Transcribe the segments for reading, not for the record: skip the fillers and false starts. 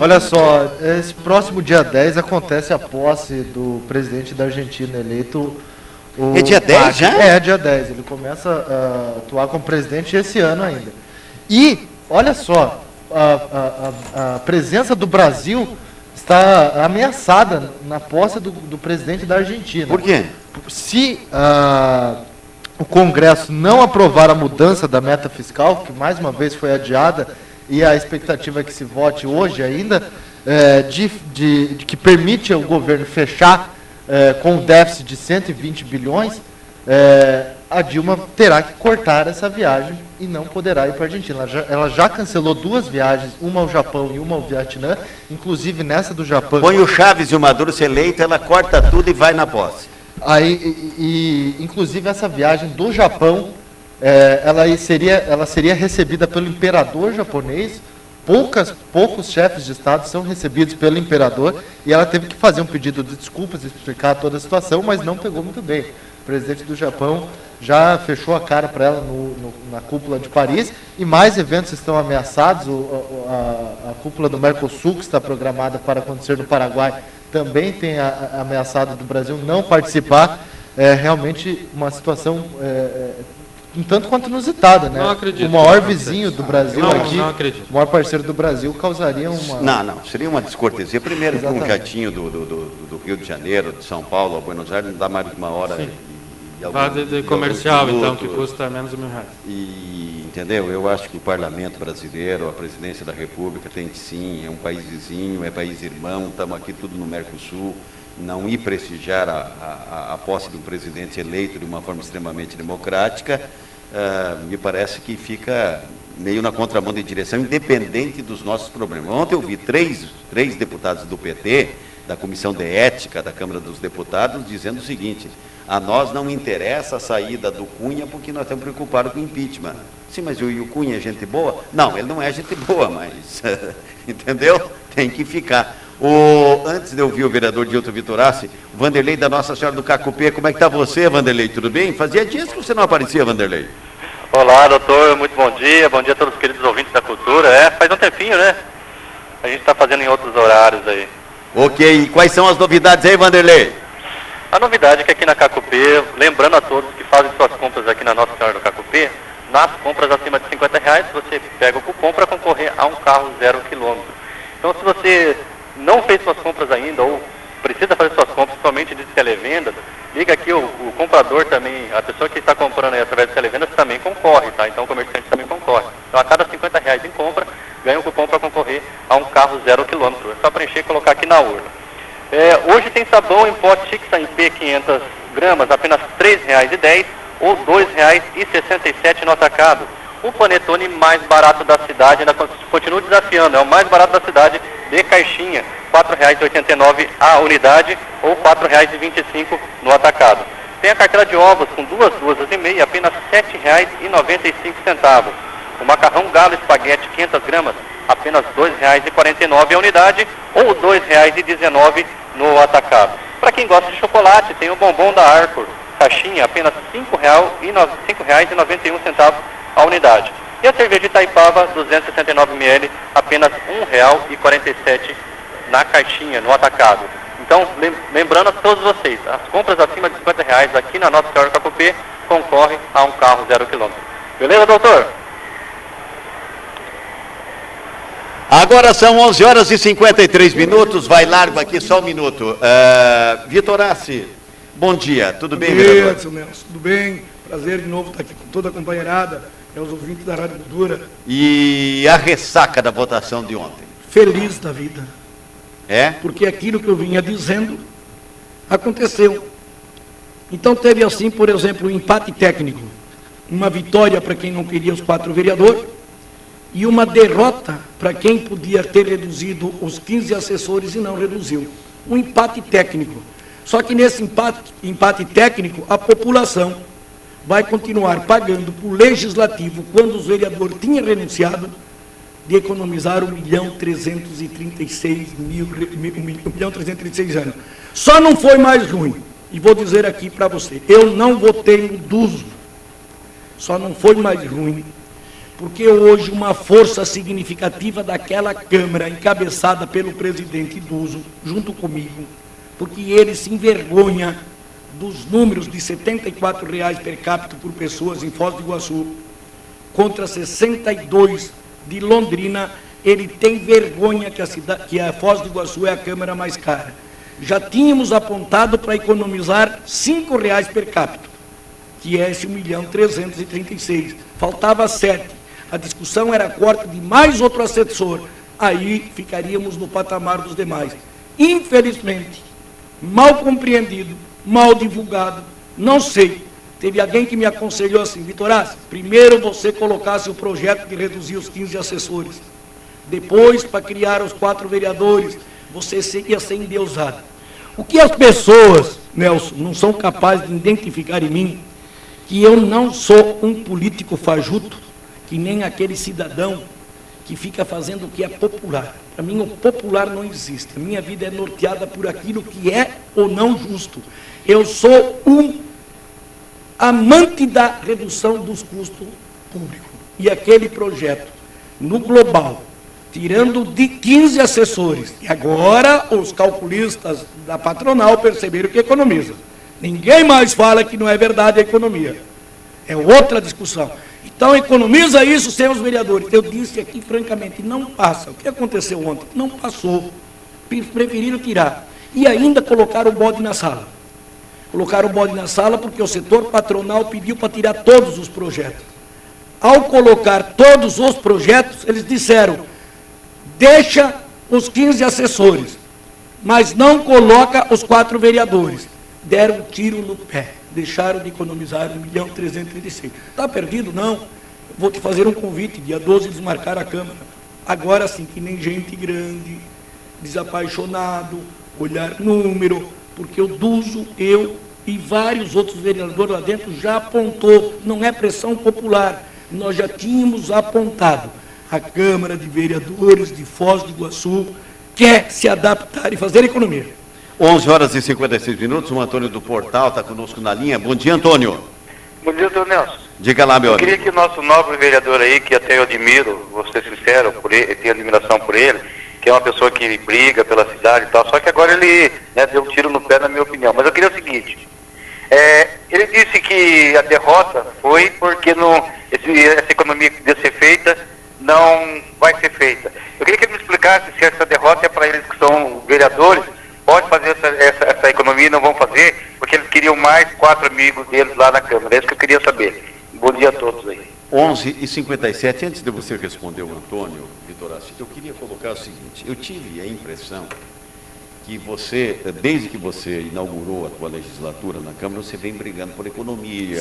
Olha só, esse próximo dia 10 acontece a posse do presidente da Argentina eleito. É dia 10 já? É, dia 10. Ele começa a atuar como presidente esse ano ainda. E, olha só, a presença do Brasil está ameaçada na posse do presidente da Argentina. Por quê? Se o Congresso não aprovar a mudança da meta fiscal, que mais uma vez foi adiada, e a expectativa é que se vote hoje ainda, que permite ao governo fechar com um déficit de 120 bilhões, a Dilma terá que cortar essa viagem e não poderá ir para a Argentina. Ela já cancelou 2 viagens, uma ao Japão e uma ao Vietnã, inclusive nessa do Japão. Põe o Chaves e o Maduro se eleito, ela corta tudo e vai na posse. Inclusive essa viagem do Japão, ela seria recebida pelo imperador japonês. Poucos chefes de Estado são recebidos pelo imperador, e ela teve que fazer um pedido de desculpas, explicar toda a situação, mas não pegou muito bem. O presidente do Japão já fechou a cara para ela na cúpula de Paris, e mais eventos estão ameaçados. A cúpula do Mercosul, que está programada para acontecer no Paraguai, também tem ameaçado do Brasil não participar. É realmente uma situação um tanto quanto inusitada, né? Não acredito. O maior vizinho do Brasil não acredito. O maior parceiro do Brasil, causaria uma... Não, seria uma descortesia. Primeiro, para um jatinho do Rio de Janeiro, de São Paulo, a Buenos Aires, não dá mais de 1 hora. Vá de comercial, então, que custa menos de R$1.000. Entendeu? Eu acho que o parlamento brasileiro, a presidência da República tem que sim, é um país vizinho, é país irmão, estamos aqui tudo no Mercosul, não ir prestigiar a posse de um presidente eleito de uma forma extremamente democrática, me parece que fica meio na contramão de direção, independente dos nossos problemas. Ontem eu vi três deputados do PT, da Comissão de Ética da Câmara dos Deputados, dizendo o seguinte: a nós não interessa a saída do Cunha porque nós estamos preocupados com o impeachment. Sim, mas o Cunha é gente boa? Não, ele não é gente boa, mas, entendeu? Tem que ficar. Antes de eu ouvir o vereador Dilton Vitorassi, Vanderlei da Nossa Senhora do Cacupê, como é que está você, Vanderlei? Tudo bem? Fazia dias que você não aparecia, Vanderlei. Olá, doutor, muito bom dia a todos os queridos ouvintes da cultura. Faz um tempinho, né? A gente está fazendo em outros horários aí. Ok, e quais são as novidades aí, Vanderlei? A novidade é que aqui na Cacupê, lembrando a todos que fazem suas compras aqui na Nossa Senhora do Cacupê, nas compras acima de R$50, você pega o cupom para concorrer a um carro 0 km. Então, se você não fez suas compras ainda, ou precisa fazer suas compras, somente de televendas, liga aqui, o comprador também, a pessoa que está comprando aí através de televendas também concorre, tá? Então o comerciante também concorre. Então a cada R$50 em compra, ganha um cupom para concorrer a um carro 0 km. É só preencher e colocar aqui na urna. Hoje tem sabão em pote Chixa em P 500 gramas, apenas R$3,10 ou R$2,67 no atacado. O panetone mais barato da cidade, ainda continua desafiando, é o mais barato da cidade de caixinha, R$4,89 a unidade ou R$4,25 no atacado. Tem a carteira de ovos com duas e meia, apenas R$7,95. O macarrão galo espaguete 500 gramas, apenas R$2,49 a unidade ou R$2,19 no atacado. Para quem gosta de chocolate, tem o bombom da Arcor, caixinha, apenas R$5,91 a unidade. E a cerveja de Itaipava, 269 ml, apenas R$1,47 na caixinha, no atacado. Então, lembrando a todos vocês, as compras acima de R$50 aqui na Nossa Senhora do Cacupê concorrem a um carro 0 km. Beleza, doutor? Agora são 11h53, vai largo aqui, só um minuto. Vitorassi, bom dia, tudo bem, vereador? Bom dia, seu Nelson, tudo bem? Prazer de novo estar aqui com toda a companheirada, os ouvintes da Rádio Cultura. E a ressaca da votação de ontem? Feliz da vida. Porque aquilo que eu vinha dizendo aconteceu. Então teve assim, por exemplo, um empate técnico, uma vitória para quem não queria os 4 vereadores, e uma derrota para quem podia ter reduzido os 15 assessores e não reduziu. Um empate técnico. Só que nesse empate técnico, a população vai continuar pagando para o legislativo, quando os vereadores tinham renunciado, de economizar 1.336 anos. Só não foi mais ruim. E vou dizer aqui para você, eu não votei no Duzo. Só não foi mais ruim porque hoje uma força significativa daquela Câmara, encabeçada pelo presidente Duso, junto comigo, porque ele se envergonha dos números de R$ 74 per capita por pessoas em Foz do Iguaçu, contra 62 de Londrina. Ele tem vergonha que a Foz do Iguaçu é a Câmara mais cara. Já tínhamos apontado para economizar R$ 5 per capita, que é esse 1.336.000. Faltava 7. A discussão era corte de mais outro assessor. Aí ficaríamos no patamar dos demais. Infelizmente, mal compreendido, mal divulgado, não sei. Teve alguém que me aconselhou assim: Vitorazzi, primeiro você colocasse o projeto de reduzir os 15 assessores. Depois, para criar os 4 vereadores, você ia ser endeusado. O que as pessoas, Nelson, não são capazes de identificar em mim, que eu não sou um político fajuto, que nem aquele cidadão que fica fazendo o que é popular. Para mim, o popular não existe. A minha vida é norteada por aquilo que é ou não justo. Eu sou um amante da redução dos custos públicos. E aquele projeto, no global, tirando de 15 assessores, e agora os calculistas da patronal perceberam que economiza. Ninguém mais fala que não é verdade a economia. É outra discussão. Então, economiza isso sem os vereadores. Eu disse aqui, francamente, não passa. O que aconteceu ontem? Não passou. Preferiram tirar. E ainda colocaram o bode na sala. Colocaram o bode na sala porque o setor patronal pediu para tirar todos os projetos. Ao colocar todos os projetos, eles disseram: deixa os 15 assessores, mas não coloca os 4 vereadores. Deram um tiro no pé, deixaram de economizar 1.336.000. Está perdido? Não. Vou te fazer um convite, dia 12 desmarcar a Câmara. Agora sim, que nem gente grande, desapaixonado, olhar número, porque o Duso, eu e vários outros vereadores lá dentro já apontou, não é pressão popular, nós já tínhamos apontado. A Câmara de Vereadores de Foz do Iguaçu quer se adaptar e fazer economia. 11h56, o Antônio do Portal está conosco na linha. Bom dia, Antônio. Bom dia, doutor Nelson. Diga lá, meu amigo. Eu queria que o nosso nobre vereador aí, que até eu admiro, vou ser sincero, por ele, tenho admiração por ele, que é uma pessoa que briga pela cidade e tal, só que agora ele deu um tiro no pé, na minha opinião. Mas eu queria o seguinte: ele disse que a derrota foi porque essa economia que devia ser feita não vai ser feita. Eu queria que ele me explicasse se essa derrota é para eles que são vereadores, pode fazer essa economia e não vão fazer, porque eles queriam mais 4 amigos deles lá na Câmara. É isso que eu queria saber. Bom dia a todos aí. 11h57, antes de você responder o Antônio, Vitorazzi, eu queria colocar o seguinte: eu tive a impressão que você, desde que você inaugurou a tua legislatura na Câmara, você vem brigando por economia,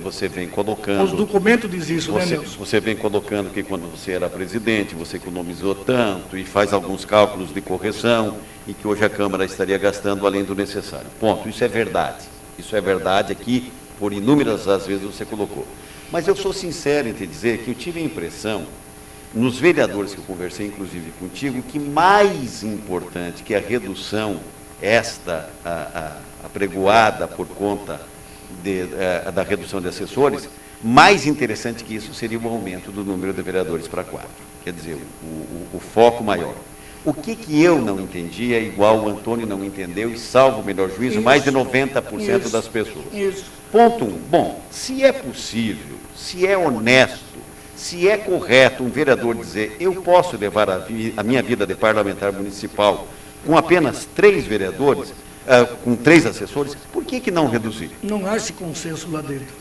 você vem colocando... Os documentos dizem isso, né, Nelson? Você vem colocando que quando você era presidente, você economizou tanto e faz alguns cálculos de correção e que hoje a Câmara estaria gastando além do necessário. Ponto, isso é verdade. Isso é verdade aqui, por inúmeras as vezes você colocou. Mas eu sou sincero em te dizer que eu tive a impressão, nos vereadores que eu conversei, inclusive contigo, que mais importante que a redução, apregoada por conta da redução de assessores, mais interessante que isso seria o aumento do número de vereadores para 4. Quer dizer, o foco maior. O que eu não entendi é igual o Antônio não entendeu, e salvo o melhor juízo, isso, mais de 90% das pessoas. Isso. Ponto 1. Bom, se é possível, se é honesto, se é correto um vereador dizer: eu posso levar a minha vida de parlamentar municipal com apenas 3 vereadores, com 3 assessores, por que não reduzir? Não há esse consenso lá dentro.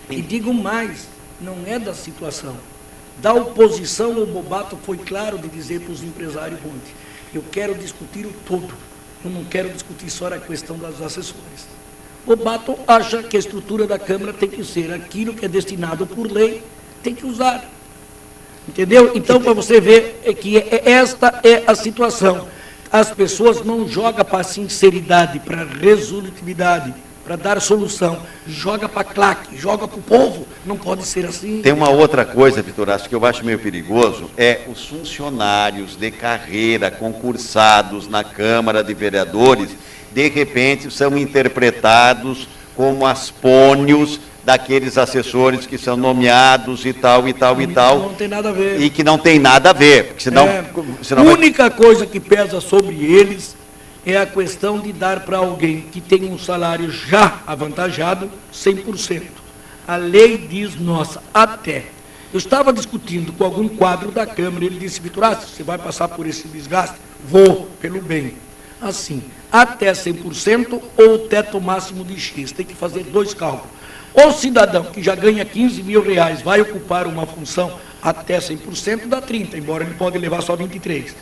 E digo mais, não é da situação. Da oposição, o Bobato foi claro de dizer para os empresários ontem: eu quero discutir o todo, eu não quero discutir só a questão das assessores. Bobato acha que a estrutura da Câmara tem que ser aquilo que é destinado por lei, tem que usar. Entendeu? Então, para você ver que esta é a situação. As pessoas não jogam para sinceridade, para resolutividade, para dar solução. Joga para claque, joga para o povo. Não pode ser assim. Tem uma outra coisa, Vitorazzi, que eu acho meio perigoso, é os funcionários de carreira concursados na Câmara de Vereadores, de repente são interpretados como aspônios daqueles assessores que são nomeados e tal, e tal, e tal. Não tem nada a ver. E que não tem nada a ver, porque senão... A única coisa que pesa sobre eles é a questão de dar para alguém que tem um salário já avantajado 100%. A lei diz, nossa, até. Eu estava discutindo com algum quadro da Câmara, ele disse, Vitor, você vai passar por esse desgaste? Vou, pelo bem. Assim, até 100% ou o teto máximo de X. Tem que fazer 2 cálculos. O cidadão que já ganha 15 mil reais vai ocupar uma função até 100%, dá 30, embora ele pode levar só 23.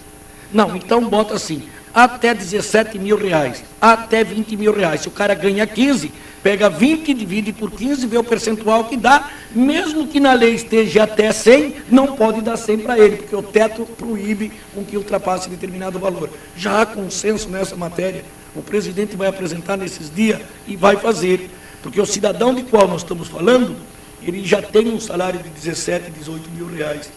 Não, então bota assim, até 17 mil reais, até 20 mil reais. Se o cara ganha 15, pega 20, divide por 15, vê o percentual que dá, mesmo que na lei esteja até 100, não pode dar 100 para ele, porque o teto proíbe com que ultrapasse determinado valor. Já há consenso nessa matéria, o presidente vai apresentar nesses dias e vai fazer, porque o cidadão de qual nós estamos falando, ele já tem um salário de 17, 18 mil reais.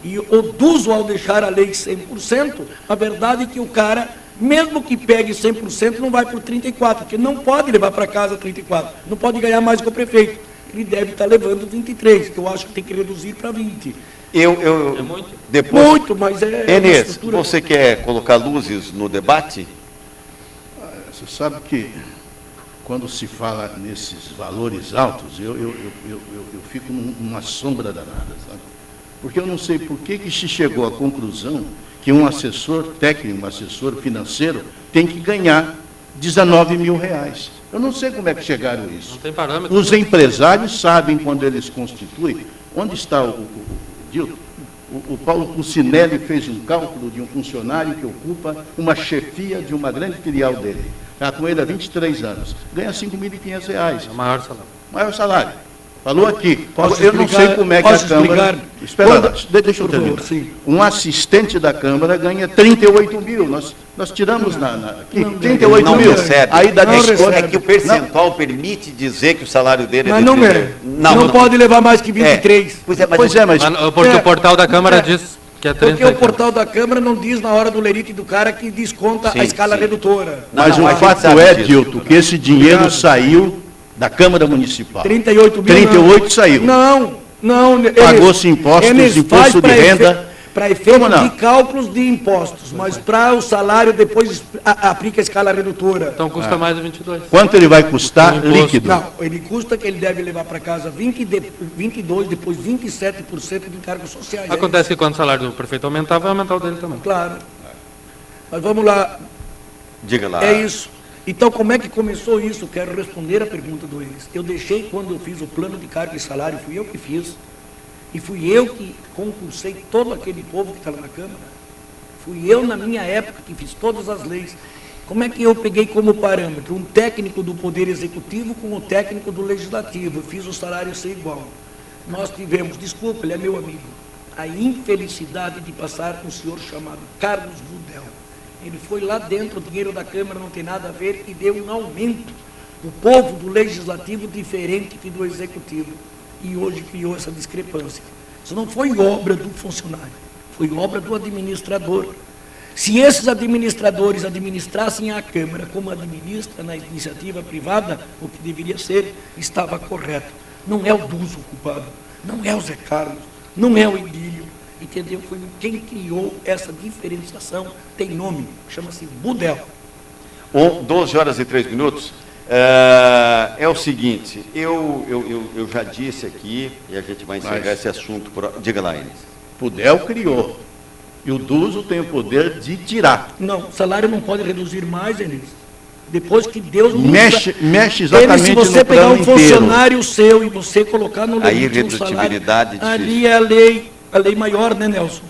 E o DUSO, ao deixar a lei 100%, a verdade é que o cara, mesmo que pegue 100%, não vai por 34%, porque não pode levar para casa 34%, não pode ganhar mais que o prefeito. Ele deve estar levando 23%, que eu acho que tem que reduzir para 20%. É muito? Depois, muito, mas é Enes, estrutura... você quer colocar luzes no debate? Você sabe que quando se fala nesses valores altos, eu fico numa sombra danada, sabe? Porque eu não sei por que se chegou à conclusão que um assessor técnico, um assessor financeiro, tem que ganhar 19 mil reais. Eu não sei como é que chegaram a isso. Não tem parâmetro. Os empresários sabem quando eles constituem. Onde está o Dilton? O Paulo Cucinelli fez um cálculo de um funcionário que ocupa uma chefia de uma grande filial dele. Está com ele há 23 anos. Ganha R$ 5.500. É o maior salário. Maior salário. Falou aqui. Posso Eu não explicar? sei como é que Posso a Câmara... explicar? Espera, deixa eu Por favor, terminar. sim. Um assistente da Câmara ganha 38 mil. Nós tiramos aqui, Não, 38 Não mil. recebe. Aí dá Não desconto. É que o percentual permite dizer que o salário dele Mas de não 30. é. Não pode levar mais que 23. Pois é, mas, Pois é, mas Porque É. o portal da Câmara diz que é 30. Porque o portal da Câmara não diz na hora do lerite do cara que desconta Sim, a escala sim. redutora. Não, o a gente fato sabe é, disso. Dilton, que esse dinheiro saiu da Câmara Municipal. 38 mil. 38 saiu. Não. Pagou-se impostos, imposto de renda. Para efeito Como não? de cálculos de impostos, mas para o salário depois aplica a escala redutora. Então custa mais de 22. Quanto ele vai custar O imposto. líquido? Não, ele custa que ele deve levar para casa 22, depois 27% de encargos sociais. Acontece que quando o salário do prefeito aumentar, vai aumentar o dele também. Claro. Mas vamos lá, Diga lá. é isso. Então, como é que começou isso? Eu quero responder a pergunta do Enes. Eu deixei, quando eu fiz o plano de cargo e salário, fui eu que fiz. E fui eu que concursei todo aquele povo que está lá na Câmara. Fui eu, na minha época, que fiz todas as leis. Como é que eu peguei como parâmetro? Um técnico do Poder Executivo com o técnico do Legislativo. Eu fiz o salário ser igual. Nós tivemos, desculpa, ele é meu amigo, a infelicidade de passar com um senhor chamado Carlos Budel. Ele foi lá dentro, o dinheiro da Câmara não tem nada a ver, e deu um aumento. O povo do Legislativo diferente que do Executivo. E hoje criou essa discrepância. Isso não foi obra do funcionário, foi obra do administrador. Se esses administradores administrassem a Câmara como administra na iniciativa privada, o que deveria ser, estava correto. Não é o DUSO o culpado, não é o Zé Carlos, não é o Idílio, entendeu? Foi quem criou essa diferenciação, tem nome, chama-se Budel. 12 horas e 3 minutos. É o seguinte, eu já disse aqui, e a gente vai encerrar esse assunto. Diga lá, Enes. Budel criou. E o DUSO tem o poder de tirar. Não, o salário não pode reduzir mais, Enes. Depois que Deus não Mexe Ele, exatamente se você no pegar plano um inteiro. funcionário seu e você colocar no A limite um salário, irredutibilidade difícil. ali é a lei maior, né, Nelson?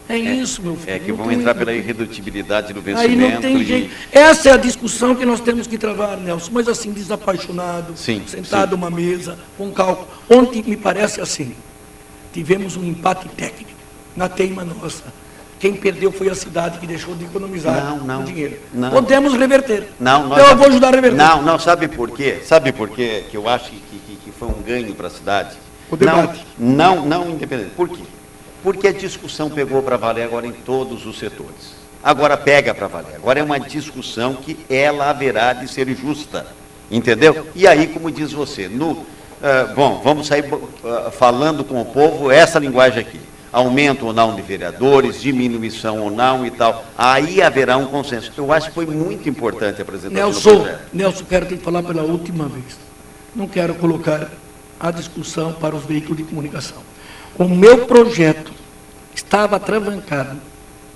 É isso, meu filho. É que Não vão tem- entrar pela irredutibilidade do Aí vencimento. não tem jeito. Essa é a discussão que nós temos que travar, Nelson. Mas assim, desapaixonado, Sim, sentado sim. numa mesa, com cálculo. Ontem, me parece assim, tivemos um empate técnico na teima nossa. Quem perdeu foi a cidade que deixou de economizar Não, o dinheiro. não. Podemos reverter. Não, nós Então eu já- vou ajudar a reverter. Não, sabe por quê? Sabe por quê que eu acho que foi um ganho para a cidade? O debate. Não, independente. Por quê? Porque a discussão pegou para valer agora em todos os setores. Agora pega para valer. Agora é uma discussão que ela haverá de ser justa. Entendeu? E aí, como diz você, Bom, vamos sair falando com o povo essa linguagem aqui. Aumento ou não de vereadores, diminuição ou não e tal. Aí haverá um consenso. Eu acho que foi muito importante a apresentação do projeto. Nelson, quero te falar pela última vez. Não quero colocar a discussão para os veículos de comunicação. O meu projeto estava travancado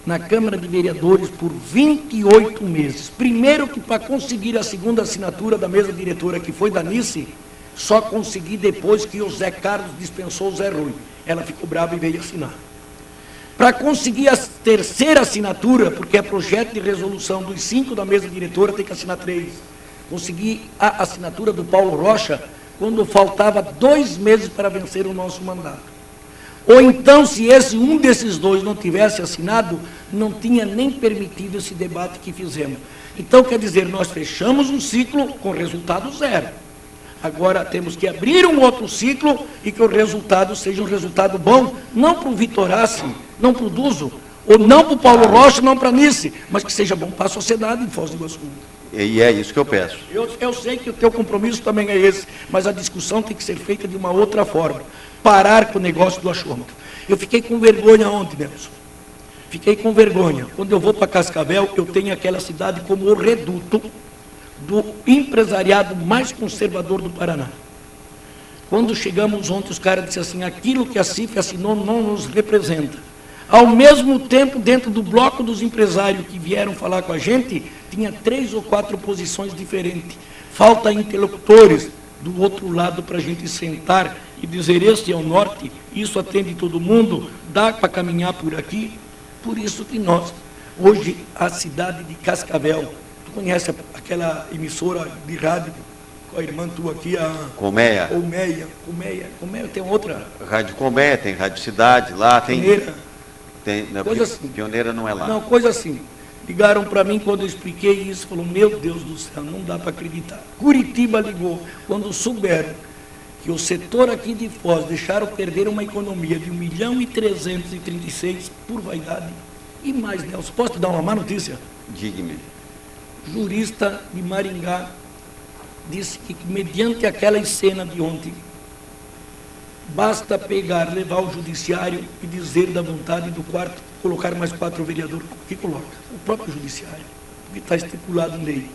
na Câmara de Vereadores por 28 meses. Primeiro que para conseguir a segunda assinatura da mesa diretora, que foi da Nice, só consegui depois que o Zé Carlos dispensou o Zé Rui. Ela ficou brava e veio assinar. Para conseguir a terceira assinatura, porque é projeto de resolução dos 5 da mesa diretora, tem que assinar 3. Consegui a assinatura do Paulo Rocha quando faltava 2 meses para vencer o nosso mandato. Ou então, se um desses 2 não tivesse assinado, não tinha nem permitido esse debate que fizemos. Então, quer dizer, nós fechamos um ciclo com resultado 0. Agora temos que abrir um outro ciclo e que o resultado seja um resultado bom, não para o Vitorassi, não para o Duzo, ou não para o Paulo Rocha, não para a Nice, mas que seja bom para a sociedade em Foz do Iguaçu. E é isso que eu peço. Eu sei que o teu compromisso também é esse, mas a discussão tem que ser feita de uma outra forma. Parar com o negócio do achômetro. Eu fiquei com vergonha ontem, Nelson. Fiquei com vergonha. Quando eu vou para Cascavel, eu tenho aquela cidade como o reduto do empresariado mais conservador do Paraná. Quando chegamos ontem, os caras disseram assim, aquilo que a CIF assinou não nos representa. Ao mesmo tempo, dentro do bloco dos empresários que vieram falar com a gente, tinha 3 ou 4 posições diferentes. Falta interlocutores do outro lado para a gente sentar e dizer, este é o norte, isso atende todo mundo, dá para caminhar por aqui. Por isso que nós, hoje, a cidade de Cascavel, tu conhece aquela emissora de rádio com a irmã tua aqui, a Colmeia. Colmeia, tem outra. Rádio Colmeia, tem Rádio Cidade lá, tem... Pioneira. Não, coisa assim. Pioneira não é lá. Não, coisa assim. Ligaram para mim quando eu expliquei isso, falou, meu Deus do céu, não dá para acreditar. Curitiba ligou, quando souberam que o setor aqui de Foz deixaram perder uma economia de 1.336.000 por vaidade. E mais, Nelson, posso te dar uma má notícia? Diga-me. Jurista de Maringá disse que, mediante aquela cena de ontem, basta pegar, levar ao judiciário e dizer da vontade do quarto, colocar mais 4 vereadores, que coloca? O próprio judiciário, que está estipulado em lei.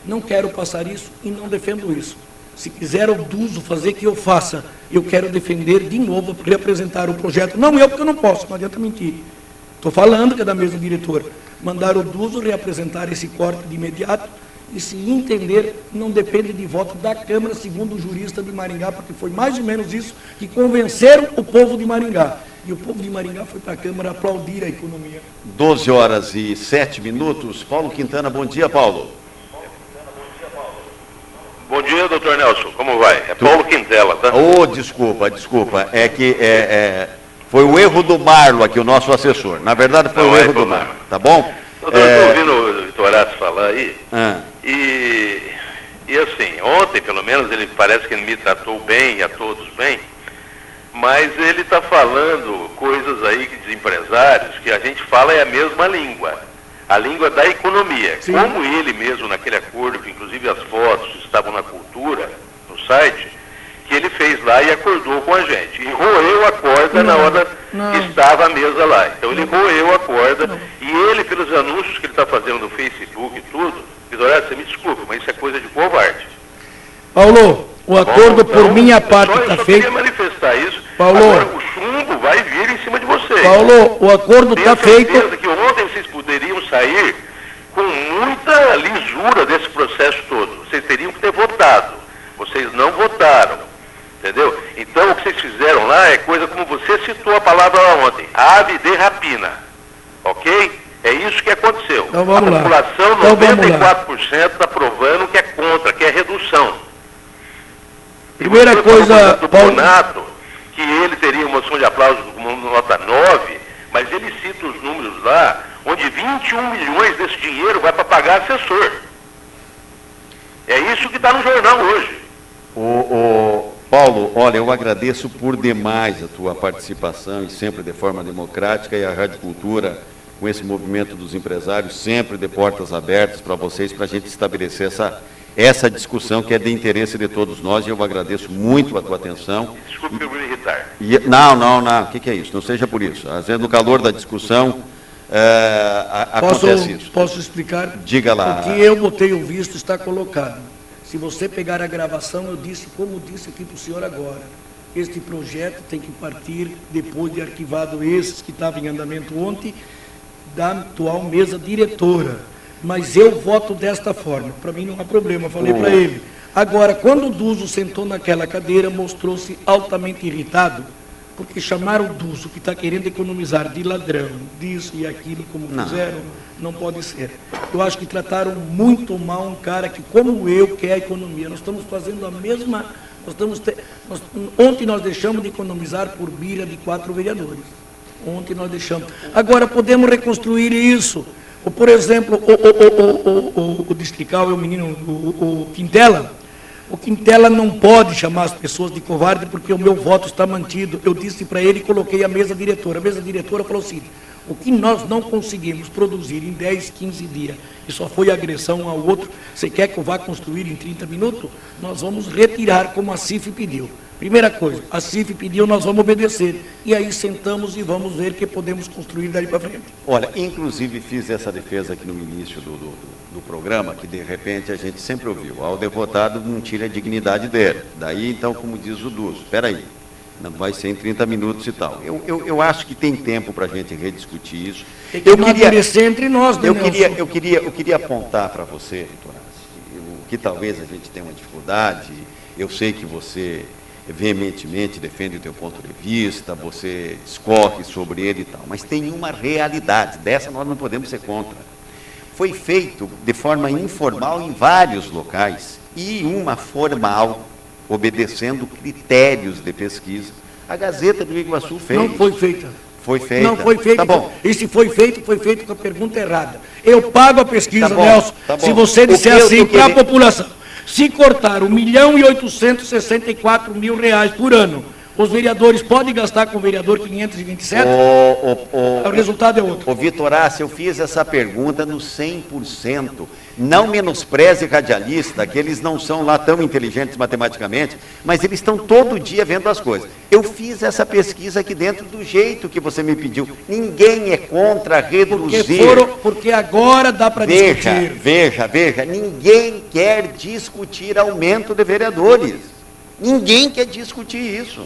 Não quero passar isso e não defendo isso. Se quiser o Duzo fazer, que eu faça. Eu quero defender de novo, reapresentar o projeto. Não eu, porque eu não posso, não adianta mentir. Estou falando que é da mesma diretora. Mandar o Duzo reapresentar esse corte de imediato e, se entender, não depende de voto da Câmara, segundo o jurista de Maringá, porque foi mais ou menos isso que convenceram o povo de Maringá. E o povo de Maringá foi para a Câmara aplaudir a economia. 12h07. Paulo Quintana, bom dia, Paulo. Bom dia, doutor Nelson. Como vai? É Paulo Quintela, tá? Desculpa. É que foi o erro do Marlo aqui, o nosso assessor. Na verdade, foi o erro do Marlo, tá bom? Doutor, eu estou ouvindo o Vitorassi falar aí. E assim, ontem, pelo menos, ele parece que ele me tratou bem e a todos bem, mas ele está falando coisas aí dos empresários que a gente fala é a mesma língua. A língua da economia. Sim. Como ele mesmo, naquele acordo, que inclusive as fotos estavam na Cultura, no site, que ele fez lá e acordou com a gente. E roeu a corda na hora que estava a mesa lá. Então ele roeu a corda e ele, pelos anúncios que ele está fazendo no Facebook e tudo, Vitorassi, você me desculpa, mas isso é coisa de covarde. Paulo, o acordo por minha parte está feito. Eu queria manifestar isso. Paulo, agora o chumbo vai vir em cima de vocês. Paulo, o acordo está feito. Tenho certeza que ontem vocês poderiam sair com muita lisura desse processo todo. Vocês teriam que ter votado. Vocês não votaram. Entendeu? Então o que vocês fizeram lá é coisa como você citou a palavra lá ontem. Ave de rapina. Ok? É isso que aconteceu. Então vamos lá. A população, 94% está provando que é contra, que é redução. Primeira coisa, do Bonato, que ele teria uma moção de aplauso com nota 9, mas ele cita os números lá, onde 21 milhões desse dinheiro vai para pagar assessor. É isso que está no jornal hoje. Paulo, olha, eu agradeço por demais a tua participação e sempre de forma democrática, e a Rádio Cultura, com esse movimento dos empresários, sempre de portas abertas para vocês, para a gente estabelecer essa discussão que é de interesse de todos nós, e eu agradeço muito a tua atenção. Desculpe eu me irritar. Não, o que é isso? Não seja por isso. Às vezes, no calor da discussão, acontece isso. Posso explicar? Diga lá. O que eu botei o visto está colocado. Se você pegar a gravação, eu disse, como disse aqui para o senhor agora, este projeto tem que partir, depois de arquivado esses que estavam em andamento ontem, da atual mesa diretora. Mas eu voto desta forma. Para mim não há problema, falei para ele. Agora, quando o Duso sentou naquela cadeira, mostrou-se altamente irritado, porque chamaram o Duso, que está querendo economizar, de ladrão, disso e aquilo, como fizeram, não pode ser. Eu acho que trataram muito mal um cara que, como eu, quer a economia. Nós estamos fazendo a mesma... Ontem nós deixamos de economizar por birra de 4 vereadores. Ontem nós deixamos. Agora, podemos reconstruir isso. Ou, por exemplo, o districal é o menino, o Quintela. O Quintela não pode chamar as pessoas de covarde porque o meu voto está mantido. Eu disse para ele e coloquei a mesa diretora. A mesa diretora falou assim, o que nós não conseguimos produzir em 10, 15 dias, e só foi agressão um ao outro, você quer que eu vá construir em 30 minutos? Nós vamos retirar como a CIF pediu. Primeira coisa, a CIF pediu, nós vamos obedecer. E aí sentamos e vamos ver o que podemos construir daí para frente. Olha, inclusive fiz essa defesa aqui no início do programa, que de repente a gente sempre ouviu, ao deputado não tira a dignidade dele. Daí, então, como diz o Duso, espera aí, não vai ser em 30 minutos e tal. Eu acho que tem tempo para a gente rediscutir isso. Tem que amadurecer entre nós, né, eu queria apontar para você, doutora, que talvez a gente tenha uma dificuldade. Eu sei que você veementemente defende o teu ponto de vista, você discorre sobre ele e tal, mas tem uma realidade, dessa nós não podemos ser contra. Foi feito de forma informal em vários locais e uma formal, obedecendo critérios de pesquisa. A Gazeta do Iguaçu fez. Não foi feita. Foi feita. Não foi feita. Tá bom. E se foi feito com a pergunta errada. Eu pago a pesquisa, Tá bom, Nelson, tá bom. se você disser assim para a queria... população. Se cortar R$1.864.000 por ano, os vereadores podem gastar com o vereador 527? O resultado é outro. Ô, Vitorá, eu fiz essa pergunta no 100%. Não menospreze radialista, que eles não são lá tão inteligentes matematicamente, mas eles estão todo dia vendo as coisas. Eu fiz essa pesquisa aqui dentro do jeito que você me pediu. Ninguém é contra reduzir. Porque agora dá para discutir. Veja, ninguém quer discutir aumento de vereadores. Ninguém quer discutir isso.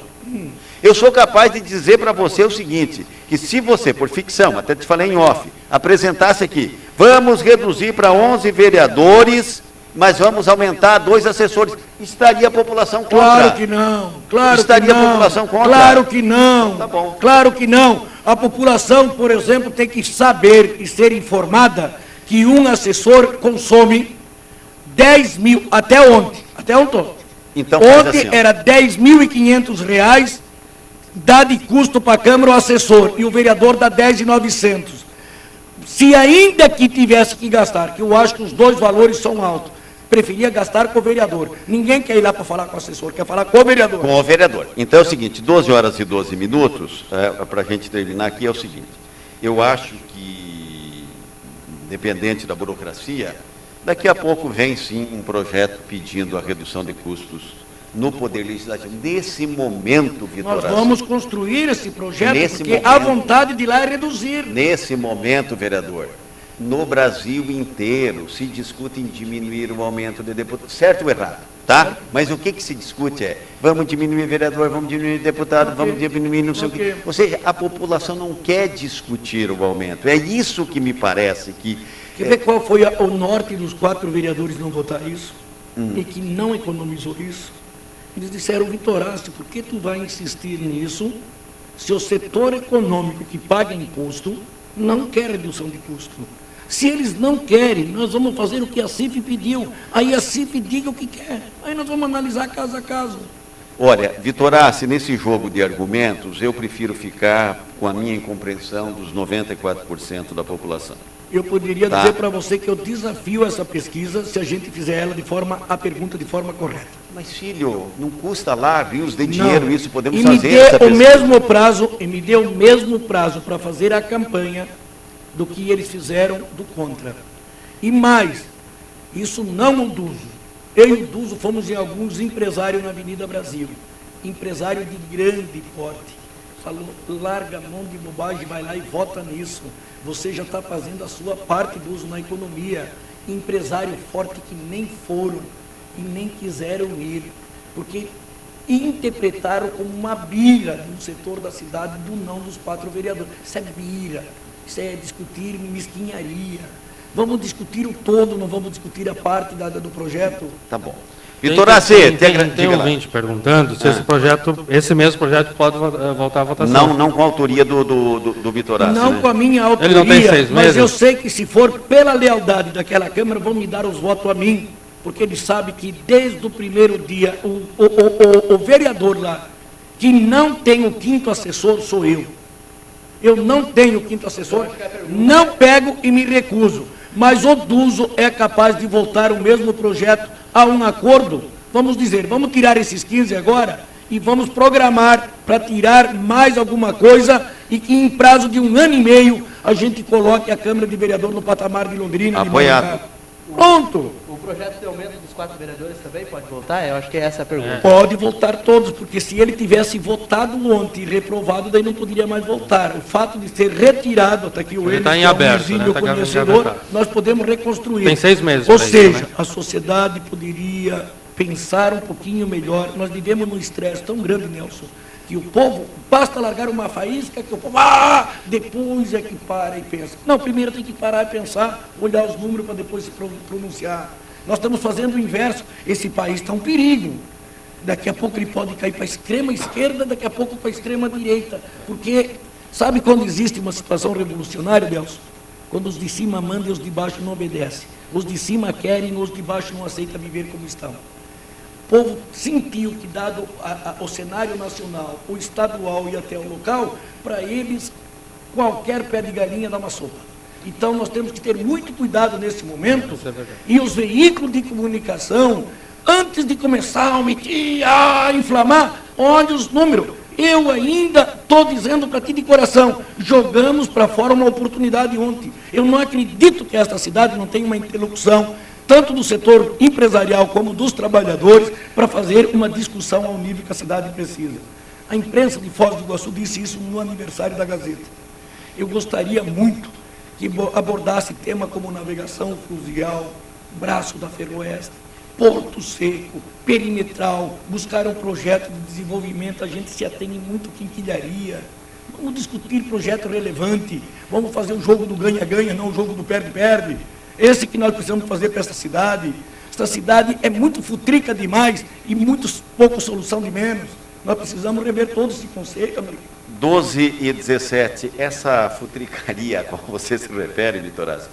Eu sou capaz de dizer para você o seguinte, que se você, por ficção, até te falei em off, apresentasse aqui, vamos reduzir para 11 vereadores, mas vamos aumentar 2 assessores, estaria a população contra. Claro que não. Estaria a população contra. Claro que não. Tá bom. Claro que não. A população, por exemplo, tem que saber e ser informada que um assessor consome 10 mil, até ontem. Então, ontem assim, era R$10.500, dá de custo para a Câmara o assessor, e o vereador dá 10.900. Se ainda que tivesse que gastar, que eu acho que os dois valores são altos, preferia gastar com o vereador. Ninguém quer ir lá para falar com o assessor, quer falar com o vereador. Com o vereador. Então é o seguinte, 12 horas e 12 minutos, para a gente terminar aqui, é o seguinte, eu acho que, independente da burocracia, daqui a pouco vem sim um projeto pedindo a redução de custos no Poder Legislativo. Nesse momento, Vitor, nós vamos construir esse projeto, porque momento, a vontade de lá é reduzir. Nesse momento, vereador, no Brasil inteiro se discute em diminuir o aumento de deputado, certo ou errado, tá? Mas o que se discute é, vamos diminuir vereador, vamos diminuir deputado, vamos diminuir não sei o quê. Ou seja, a população não quer discutir o aumento. É isso que me parece que... Quer ver qual foi o norte dos 4 vereadores não votar isso? E que não economizou isso? Eles disseram, Vitorácio, por que tu vai insistir nisso se o setor econômico que paga imposto não quer redução de custo? Se eles não querem, nós vamos fazer o que a CIF pediu. Aí a CIF diga o que quer. Aí nós vamos analisar caso a caso. Olha, Vitorassi, nesse jogo de argumentos, eu prefiro ficar com a minha incompreensão dos 94% da população. Eu poderia dizer para você que eu desafio essa pesquisa se a gente fizer ela a pergunta de forma correta. Mas, filho, não custa lá rios de dinheiro, não. Isso podemos fazer. E me deu o mesmo prazo para fazer a campanha do que eles fizeram do contra. E mais, isso não o Duso, Eu e o Duzo fomos em alguns empresários na Avenida Brasil, empresário de grande porte. Falou, larga a mão de bobagem, vai lá e vota nisso. Você já está fazendo a sua parte, Duzo, na economia. Empresário forte que nem foram e nem quiseram ir, porque interpretaram como uma birra de um setor da cidade do não dos 4 vereadores. Isso é birra, isso é discutir mesquinharia. Vamos discutir o todo, não vamos discutir a parte do projeto. Tá bom. Vitorassi, tem um ouvinte perguntando se esse mesmo projeto pode voltar à votação. Não com a autoria do Vitorassi. Não, né? Com a minha autoria, ele não tem 6 meses. Mas eu sei que se for pela lealdade daquela Câmara, vão me dar os votos a mim, porque ele sabe que desde o primeiro dia, o vereador lá, que não tem o 5º assessor, sou eu. Eu não tenho o 5º assessor, não pego e me recuso. Mas o Duzo é capaz de voltar o mesmo projeto a um acordo. Vamos dizer, vamos tirar esses 15 agora e vamos programar para tirar mais alguma coisa e que em prazo de 1 ano e meio a gente coloque a Câmara de Vereador no patamar de Londrina. Apoiado. Pronto. O projeto de aumento dos 4 vereadores também pode voltar? Eu acho que é essa a pergunta. Pode voltar todos, porque se ele tivesse votado ontem e reprovado, daí não poderia mais voltar. O fato de ser retirado, está aqui o ele está em aberto, um né? conhecedor, nós podemos reconstruir. Tem 6 meses. Ou seja, isso, né? A sociedade poderia pensar um pouquinho melhor. Nós vivemos num estresse tão grande, Nelson, que o povo, basta largar uma faísca, que o povo, depois é que para e pensa. Não, primeiro tem que parar e pensar, olhar os números para depois se pronunciar. Nós estamos fazendo o inverso. Esse país está um perigo. Daqui a pouco ele pode cair para a extrema esquerda, daqui a pouco para a extrema direita. Porque, sabe quando existe uma situação revolucionária, Nelson? Quando os de cima mandam e os de baixo não obedecem. Os de cima querem, os de baixo não aceitam viver como estão. O povo sentiu que, dado o cenário nacional, o estadual e até o local, para eles, qualquer pé de galinha dá uma sopa. Então, nós temos que ter muito cuidado nesse momento, e os veículos de comunicação, antes de começar a omitir, a inflamar, olhe os números. Eu ainda estou dizendo para ti de coração, jogamos para fora uma oportunidade ontem. Eu não acredito que esta cidade não tenha uma interlocução, tanto do setor empresarial como dos trabalhadores, para fazer uma discussão ao nível que a cidade precisa. A imprensa de Foz do Iguaçu disse isso no aniversário da Gazeta. Eu gostaria muito que abordasse tema como navegação fluvial, braço da Ferroeste, Porto Seco, perimetral, buscar um projeto de desenvolvimento, a gente se atém em muito quinquilharia. Vamos discutir projeto relevante, vamos fazer o jogo do ganha-ganha, não o jogo do perde-perde. Esse que nós precisamos fazer para essa cidade. Esta cidade é muito futrica demais e muito pouco solução de menos. Nós precisamos rever todo esse conceito, amigo. 12h17, essa futricaria a qual você se refere, Vitorassi,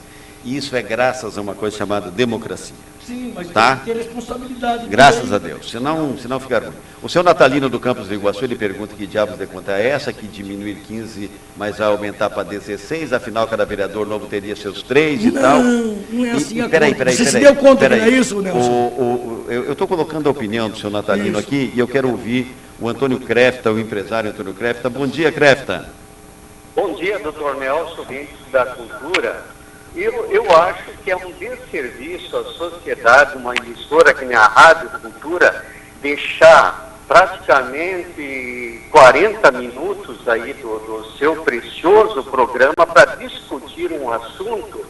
isso é graças a uma coisa chamada democracia. Sim, mas tá? tem que ter responsabilidade. Graças a Deus, senão fica ruim. O seu Natalino do Campos do Iguaçu, ele pergunta que diabos de conta é essa, que diminuir 15, mas vai aumentar para 16, afinal cada vereador novo teria seus 3 e tal. Não é assim a Peraí. Você se deu conta que não é isso, Nelson? Eu estou colocando a opinião do seu Natalino aqui e eu quero ouvir o Antônio Crefta, o empresário Antônio Crefta. Bom dia, Crefta. Bom dia, doutor Nelson, vice da Cultura. Eu acho que é um desserviço à sociedade, uma emissora que nem a Rádio Cultura, deixar praticamente 40 minutos aí do seu precioso programa para discutir um assunto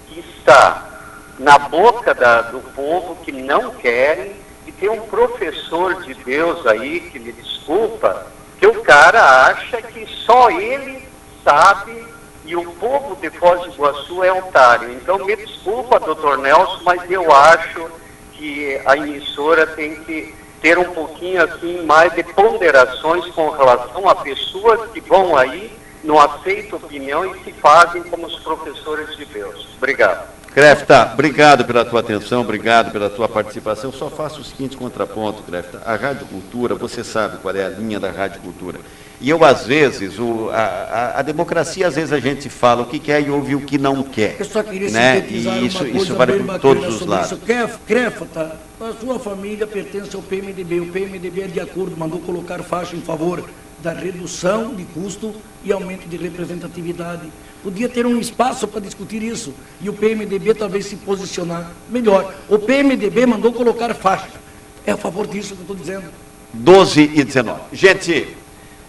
que está na boca do povo, que não querem, e tem um professor de Deus aí, que me desculpa, que o cara acha que só ele sabe e o povo de Foz do Iguaçu é otário. Então, me desculpa, doutor Nelson, mas eu acho que a emissora tem que ter um pouquinho assim mais de ponderações com relação a pessoas que vão aí, não aceitam opinião e se fazem como os professores de Deus. Obrigado. Crefta, obrigado pela tua atenção, obrigado pela tua participação. Só faço o seguinte contraponto, Crefta. A Rádio Cultura, você sabe qual é a linha da Rádio Cultura. E eu, às vezes, a democracia, às vezes a gente fala o que quer e ouve o que não quer. Eu só queria sintetizar e isso vale por todos os lados. Crefta, a sua família pertence ao PMDB. O PMDB é de acordo, mandou colocar faixa em favor da redução de custo e aumento de representatividade. Podia ter um espaço para discutir isso, e o PMDB talvez se posicionar melhor. O PMDB mandou colocar faixa. É a favor disso que eu estou dizendo. 12h19. Gente,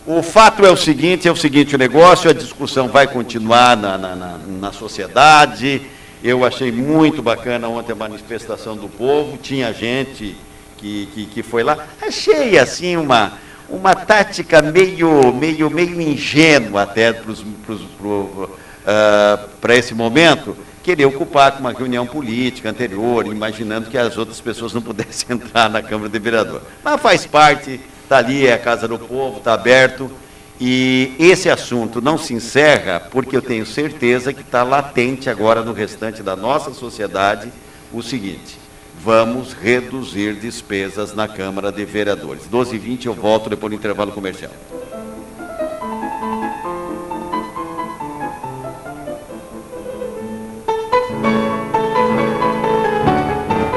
o fato é o seguinte, o negócio, a discussão vai continuar na sociedade. Eu achei muito bacana ontem a manifestação do povo, tinha gente que foi lá. Achei, assim, uma tática meio ingênua até para esse momento, querer ocupar com uma reunião política anterior, imaginando que as outras pessoas não pudessem entrar na Câmara de Vereadores. Mas faz parte, está ali, é a Casa do Povo, está aberto, e esse assunto não se encerra porque eu tenho certeza que está latente agora no restante da nossa sociedade o seguinte: vamos reduzir despesas na Câmara de Vereadores. 12h20, eu volto depois do intervalo comercial.